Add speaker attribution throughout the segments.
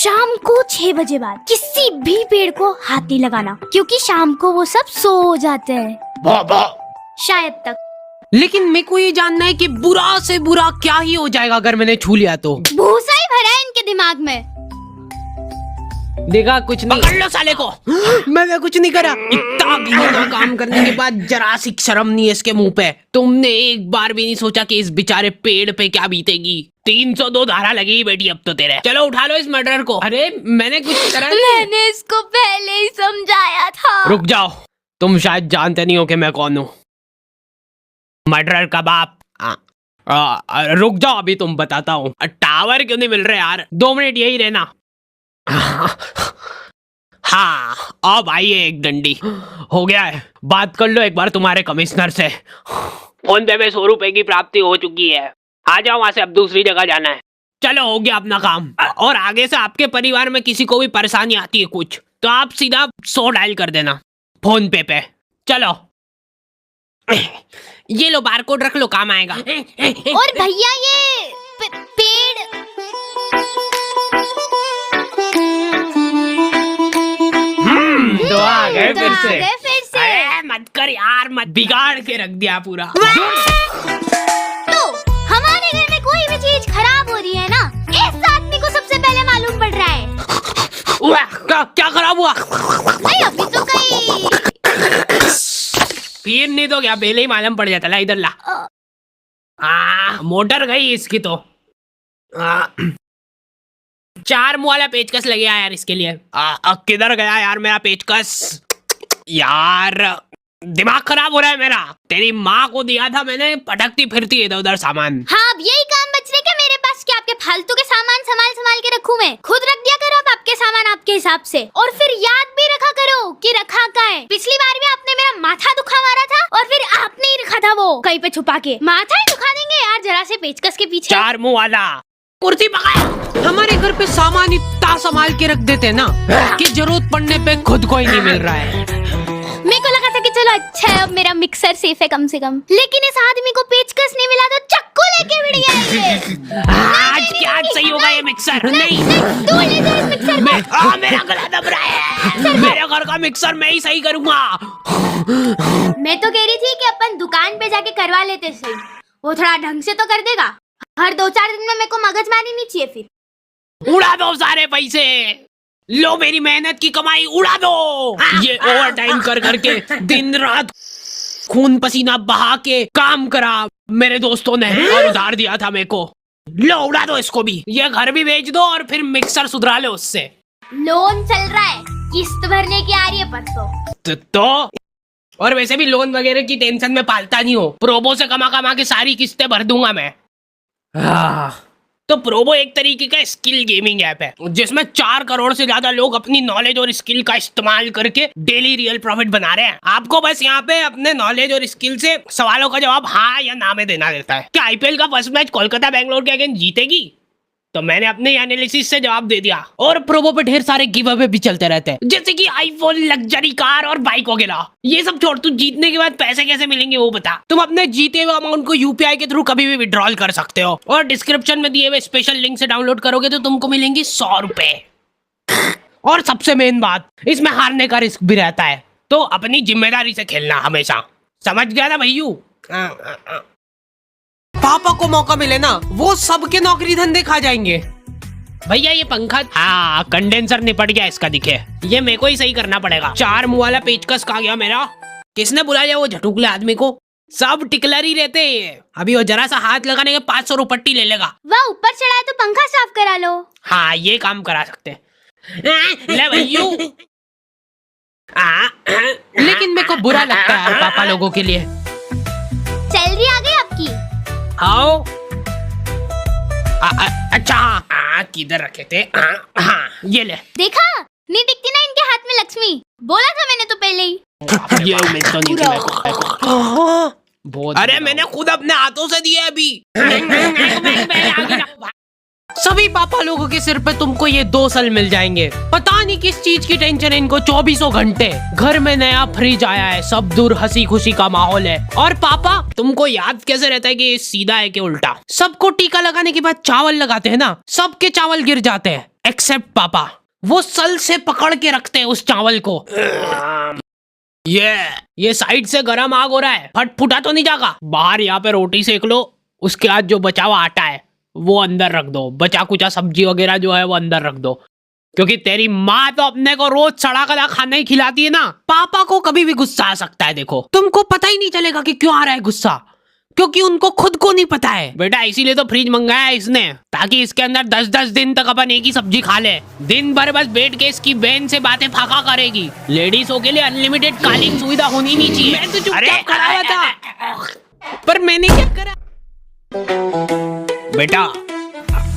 Speaker 1: शाम को 6 बजे बाद किसी भी पेड़ को हाथ नहीं लगाना, क्योंकि शाम को वो सब सो जाते हैं शायद तक।
Speaker 2: लेकिन मेरे को ये जानना है कि बुरा से बुरा क्या ही हो जाएगा अगर मैंने छू लिया तो।
Speaker 1: भूसा ही भरा है इनके दिमाग में।
Speaker 2: देखा कुछ नहीं। पकड़ लो साले को। मैंने कुछ नहीं करा। इतना घिनौना काम करने के बाद जरा सी शर्म नहीं है इसके मुंह पे। तुमने एक बार भी नहीं सोचा कि इस बेचारे पेड़ पे क्या बीतेगी। 302 धारा लगी बेटी अब तो तेरे। चलो उठा लो इस मर्डर को। अरे मैंने कुछ करा नहीं।
Speaker 1: मैंने इसको पहले ही समझाया था।
Speaker 2: रुक जाओ, तुम शायद जानते नहीं हो कि मैं कौन हूँ। मर्डरर का बाप। रुक जाओ, अभी तुम बताता हूँ। टावर क्यों नहीं मिल रहे यार? 2 मिनट यही रहना। हाँ अब आइए एक डंडी। हो गया है, बात कर लो एक बार तुम्हारे कमिश्नर से। फोन पे में 100 रुपए की प्राप्ति हो चुकी है। आ जाओ वहां से, अब दूसरी जगह जाना है। चलो हो गया अपना काम। और आगे से आपके परिवार में किसी को भी परेशानी आती है कुछ, तो आप सीधा 100 डायल कर देना फोन पे। चलो ये लो बारकोड रख लो, काम आएगा।
Speaker 1: और भैया ये पेड़
Speaker 2: तो आ गए फिर से।
Speaker 1: अरे
Speaker 2: मत कर यार, मत बिगाड़ के रख दिया पूरा।
Speaker 1: तो हमारे घर में कोई भी चीज खराब हो रही है ना, इस आदमी को सबसे पहले मालूम पड़ रहा है।
Speaker 2: क्या खराब हुआ?
Speaker 1: नहीं अभी तो कहीं
Speaker 2: फिर नहीं तो क्या पहले ही मालूम पड़ जाता। ला इधर ला। मोटर गई इसकी तो। 4 मुँह वाला पेचकस लगे यार इसके लिए। किधर गया यार मेरा पेचकस? यार दिमाग खराब हो रहा है मेरा। तेरी माँ को दिया था मैंने, पटकती फिरती इधर उधर सामान।
Speaker 1: हाँ अब यही काम बच रहे क्या मेरे पास? क्या आपके फालतू के सामान संभाल के रखूं मैं? खुद रख दिया करो अब आपके सामान आपके हिसाब से, और फिर याद भी रखा करो कि रखा का है। पिछली बार भी आपने मेरा माथा दुखा मारा था और फिर आपने ही रखा था वो कहीं पे छुपा के। माथा ही दुखा देंगे यार जरा से पेचकस के पीछे।
Speaker 2: 4 मुँह वाला कुर्सी पकड़। हमारे घर पे सामान इतना संभाल के रख देते हैं ना कि जरूरत पड़ने पे खुद को ही नहीं मिल रहा है।
Speaker 1: मेरे को लगा था कि चलो अच्छा है अब मेरा मिक्सर सेफ है कम से कम, लेकिन इस आदमी को पेचकस नहीं मिला तो चक्कू लेके भिड़ गया ये।
Speaker 2: आज क्या सही होगा ये मिक्सर? नहीं
Speaker 1: तू ले जा इस मिक्सर को।
Speaker 2: मेरा गला दब रहा है। मेरे घर का मिक्सर मैं ही सही करूंगा।
Speaker 1: मैं तो कह रही थी कि अपन दुकान पे जाके करवा लेते सही, वो थोड़ा ढंग से तो कर देगा। हर 2-4 दिन में मेरे को मगजमारी नहीं चाहिए फिर।
Speaker 2: उड़ा दो सारे पैसे, लो मेरी मेहनत की कमाई उड़ा दो। ये ओवर टाइम कर करके दिन रात खून पसीना बहा के काम करा मेरे दोस्तों ने और उधार दिया था मेरे को। लो उड़ा दो इसको भी, ये घर भी बेच दो और फिर मिक्सर सुधरा लो उससे।
Speaker 1: लोन चल रहा है, किस्त भरने की आ रही है परसों।
Speaker 2: तो और वैसे भी लोन वगैरह की टेंशन में पालता नहीं हूँ। प्रोबो से कमा कमा के सारी किस्तें भर दूंगा मैं। तो प्रोबो एक तरीके का स्किल गेमिंग ऐप है जिसमें 4 करोड़ से ज्यादा लोग अपनी नॉलेज और स्किल का इस्तेमाल करके डेली रियल प्रॉफिट बना रहे हैं। आपको बस यहाँ पे अपने नॉलेज और स्किल से सवालों का जवाब हाँ या ना में देना रहता है। क्या आईपीएल का फर्स्ट मैच कोलकाता बैंगलोर के अगेंस्ट जीतेगी? तो मैंने अपने एनालिसिस से जवाब दे दिया। और प्रोबो पे ढेर सारे गिव अवे भी चलते रहते हैं, जैसे कि आईफोन, लग्जरी कार और बाइक वगैरह। ये सब छोड़, तू जीतने के बाद पैसे कैसे मिलेंगे वो बता। तुम अपने जीते हुए अमाउंट को यूपीआई के थ्रू कभी भी विड्रॉल कर सकते हो, और डिस्क्रिप्शन में दिए हुए स्पेशल लिंक से डाउनलोड करोगे तो तुमको मिलेंगे 100 रुपए। और सबसे मेन बात, इसमें हारने का रिस्क भी रहता है, तो अपनी जिम्मेदारी से खेलना हमेशा। समझ गया ना भैयू? पापा को मौका मिले ना, वो सबके नौकरी धंधे खा जाएंगे। भैया ये पंखा, हाँ कंडेंसर निपट गया इसका, दिखे। ये मेरे को ही सही करना पड़ेगा। 4 मुँह वाला पेचकस कहाँ गया मेरा? किसने बुलाया वो झटुकले आदमी को? सब टिकलर ही रहते हैं। अभी वो जरा सा हाथ लगाने के 500 रुपये पट्टी ले लेगा।
Speaker 1: वाह, ऊपर चढ़ा है तो पंखा साफ करा लो।
Speaker 2: हाँ ये काम करा सकते ले भैयू। लेकिन मेरे को बुरा लगता है पापा लोगों के लिए।
Speaker 1: सैलरी आ गई आपकी?
Speaker 2: आओ। अच्छा हाँ, किधर रखे थे? हाँ ये ले।
Speaker 1: देखा, नहीं दिखती ना इनके हाथ में लक्ष्मी। बोला था मैंने तो पहले ही।
Speaker 2: ये उम्मीद तो नहीं थी मेरे को। अरे मैंने खुद अपने हाथों से दिए अभी। सभी पापा लोगों के सिर पे तुमको ये 2 साल मिल जाएंगे। पता नहीं किस चीज की टेंशन है इनको 24 घंटे। घर में नया फ्रिज आया है, सब दूर हंसी खुशी का माहौल है। और पापा तुमको याद कैसे रहता है कि सीधा है कि उल्टा? सबको टीका लगाने के बाद चावल लगाते हैं ना, सबके चावल गिर जाते हैं। एक्सेप्ट पापा, वो सल से पकड़ के रखते हैं उस चावल को। ये साइड से गरम आग हो रहा है, फट फुटा तो नहीं जाएगा। बाहर यहाँ पे रोटी सेक लो, उसके बाद जो बचा हुआ आटा है वो अंदर रख दो, बचा कुचा सब्जी वगैरह जो है वो अंदर रख दो, क्योंकि तेरी माँ तो अपने को रोज सड़ा गला खाना ही खिलाती है ना। पापा को कभी भी गुस्सा आ सकता है, देखो तुमको पता ही नहीं चलेगा कि क्यों आ रहा है गुस्सा, क्योंकि उनको खुद को नहीं पता है बेटा। इसीलिए तो फ्रिज मंगाया है इसने, ताकि इसके अंदर 10-10 दिन तक अपन एक ही सब्जी खा ले। दिन भर बस बैठ के इसकी बहन से बातें फाका करेगी। लेडीजों के लिए अनलिमिटेड कालिंग सुविधा होनी नहीं चाहिए। मैं तो चुपचाप खड़ा हुआ था, पर मैंने क्या करा? बेटा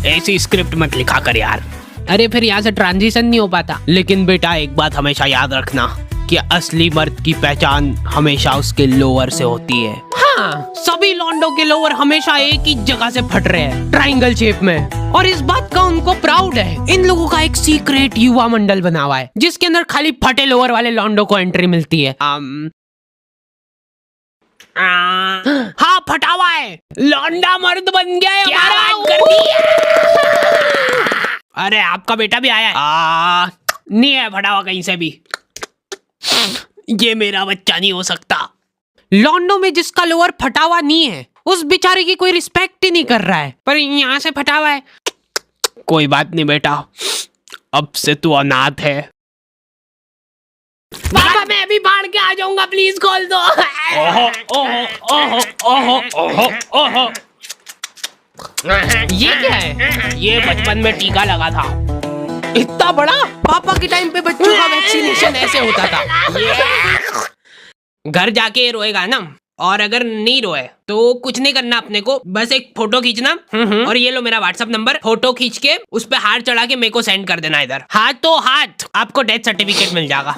Speaker 2: ऐसी स्क्रिप्ट मत लिखा कर यार। अरे फिर यहाँ से ट्रांजिशन नहीं हो पाता। लेकिन बेटा एक बात हमेशा याद रखना कि असली मर्द की पहचान हमेशा उसके लोअर से होती है। हाँ, सभी लॉन्डो के लोअर हमेशा एक ही जगह से फट रहे हैं, ट्रायंगल शेप में, और इस बात का उनको प्राउड है। इन लोगों का एक सीक्रेट युवा मंडल बना हुआ है, जिसके अंदर खाली फटे लोअर वाले लॉन्डो को एंट्री मिलती है। हाँ, फटा हुआ है, लौंडा मर्द बन गया है। क्या बात कर दी? अरे आपका बेटा भी आया है। नहीं है फटा हुआ कहीं से भी। ये मेरा बच्चा नहीं हो सकता। लॉन्डो में जिसका लोअर फटा हुआ नहीं है, उस बेचारे की कोई रिस्पेक्ट ही नहीं कर रहा है, पर यहाँ से फटा हुआ है। कोई बात नहीं बेटा, अब से तू अनाथ है। पापा मैं अभी बाढ़ के आ जाऊंगा, प्लीज खोल दो। ओहो ओहो ओहो ओहो ओहो ओहो, ये क्या है? ये बचपन में टीका लगा था, इतना बड़ा। पापा के टाइम पे बच्चों का वैक्सीनेशन ऐसे होता था। घर जाके रोएगा ना, और अगर नहीं रोए तो कुछ नहीं करना अपने को, बस एक फोटो खींचना, और ये लो मेरा व्हाट्सएप नंबर, फोटो खींच के उस पे हाथ चढ़ा के मेरे को सेंड कर देना इधर। हाथों हाथ आपको डेथ सर्टिफिकेट मिल जाएगा।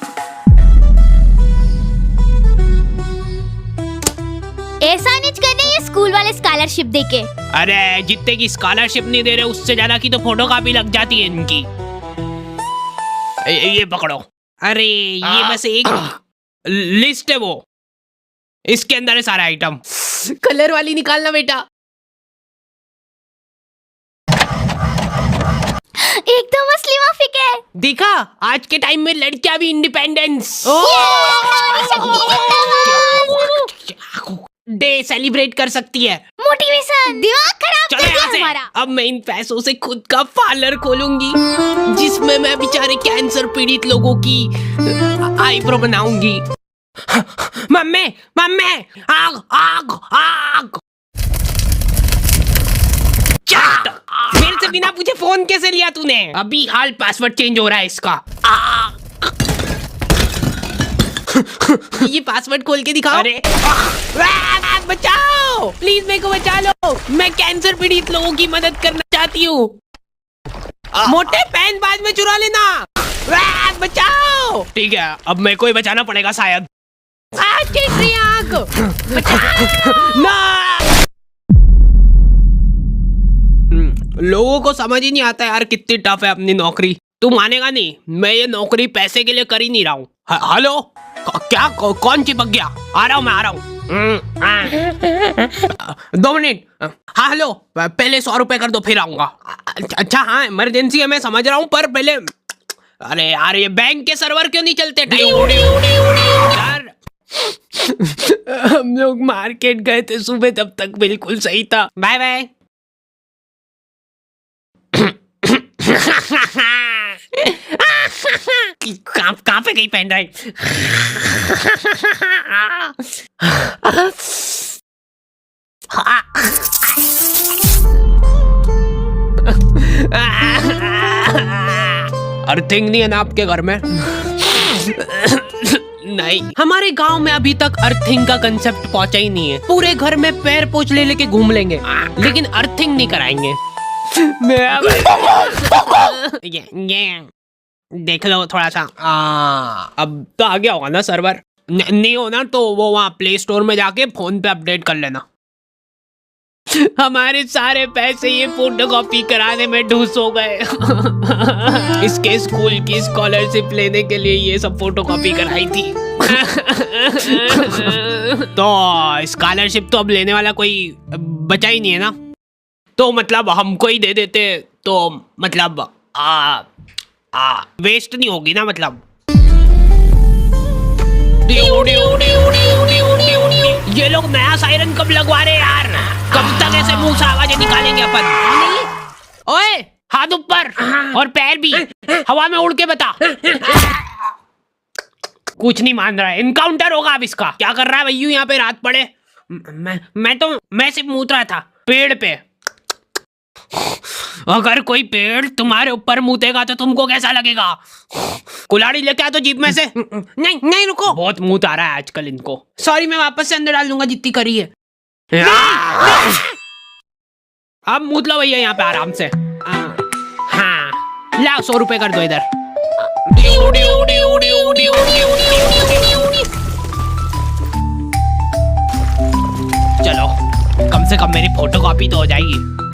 Speaker 1: ऐसा नहीं करने ये स्कूल वाले स्कॉलरशिप देके।
Speaker 2: अरे जितने की स्कॉलरशिप नहीं दे रहे, उससे ज्यादा की तो फोटो कॉपी लग जाती है इनकी। ये पकड़ो। अरे ये बस एक लिस्ट है, वो इसके अंदर है सारा आइटम। कलर वाली निकालना बेटा।
Speaker 1: एकदम असली माफिक है।
Speaker 2: देखा, आज के टाइम में लड़कियां भी इंडिपेंडेंस डे सेलिब्रेट कर सकती है।
Speaker 1: मोटिवेशन, दिमाग खराब कर दिया हमारा।
Speaker 2: अब मैं इन पैसों से खुद का पार्लर खोलूंगी, जिसमें मैं बेचारे कैंसर पीड़ित लोगों की आईब्रो बनाऊंगी। मम्मी मम्मी, आग आग आग। मेरे से बिना पूछे फोन कैसे लिया तूने? अभी हाल पासवर्ड चेंज हो रहा है इसका। ये पासवर्ड खोल के दिखाओ। अरे बचाओ, प्लीज मेरे को बचा लो, मैं कैंसर पीड़ित लोगों की मदद करना चाहती हूँ। मोटे पेन बाद में चुरा लेना। बचाओ। ठीक है, अब मेरे को ही बचाना पड़ेगा शायद। आग ना। लोगों को समझ ही नहीं आता यार कितनी टफ है अपनी नौकरी। तू मानेगा नहीं, मैं ये नौकरी पैसे के लिए कर ही नहीं रहा हूँ। हेलो, क्या कौन चिपक गया? आ रहा हूँ, मैं आ रहा हूँ। 2 मिनट। हाँ हेलो, पहले 100 रुपए कर दो, फिर आऊंगा। अच्छा हाँ, इमरजेंसी है मैं समझ रहा हूँ, पर पहले। अरे यार ये बैंक के सर्वर क्यों नहीं चलते? यार हम लोग मार्केट गए थे सुबह, तब तक बिल्कुल सही था। Bye bye. कहाँ पे गई पेन ड्राइव? अर्थिंग नहीं है ना आपके घर में? नहीं, हमारे गांव में अभी तक अर्थिंग का कंसेप्ट पहुंचा ही नहीं है। पूरे घर में पैर पोंछ ले लेके घूम लेंगे, लेकिन अर्थिंग नहीं कराएंगे। ये देख लो थोड़ा सा। अब तो आ गया होगा ना सर्वर? नहीं होना तो वो वहाँ प्ले स्टोर में जाके फोन पे अपडेट कर लेना। हमारे सारे पैसे ये फोटोकॉपी कराने में ढूस हो गए। इसके स्कूल की स्कॉलरशिप लेने के लिए ये सब फोटोकॉपी कराई थी। तो स्कॉलरशिप तो अब लेने वाला कोई बचा ही नहीं है ना, तो मतलब हमको ही दे देते तो मतलब वेस्ट नहीं होगी ना मतलब। ये लोग नया सायरन कब लगवा रहे यार? कब तक ऐसे मुंह से आवाजें निकालेंगे अपन? ओए हाथ ऊपर और पैर भी हवा में उड़ के बता। कुछ नहीं मान रहा है, इनकाउंटर होगा अब इसका। क्या कर रहा है भैयू यहाँ पे रात पड़े? मैं सिर्फ मूत रहा था पेड़ पे। अगर कोई पेड़ तुम्हारे ऊपर मूतेगा तो तुमको कैसा लगेगा? कुल्हाड़ी लेके आ तो जीप में से। नहीं रुको, बहुत मूत आ रहा है आजकल इनको। सॉरी, मैं वापस से अंदर डाल दूंगा जितनी करी है। अब मूत लो भैया यहाँ पे आराम से। हाँ लाओ 100 रुपए कर दो इधर। चलो कम से कम मेरी फोटोकॉपी तो हो जाएगी।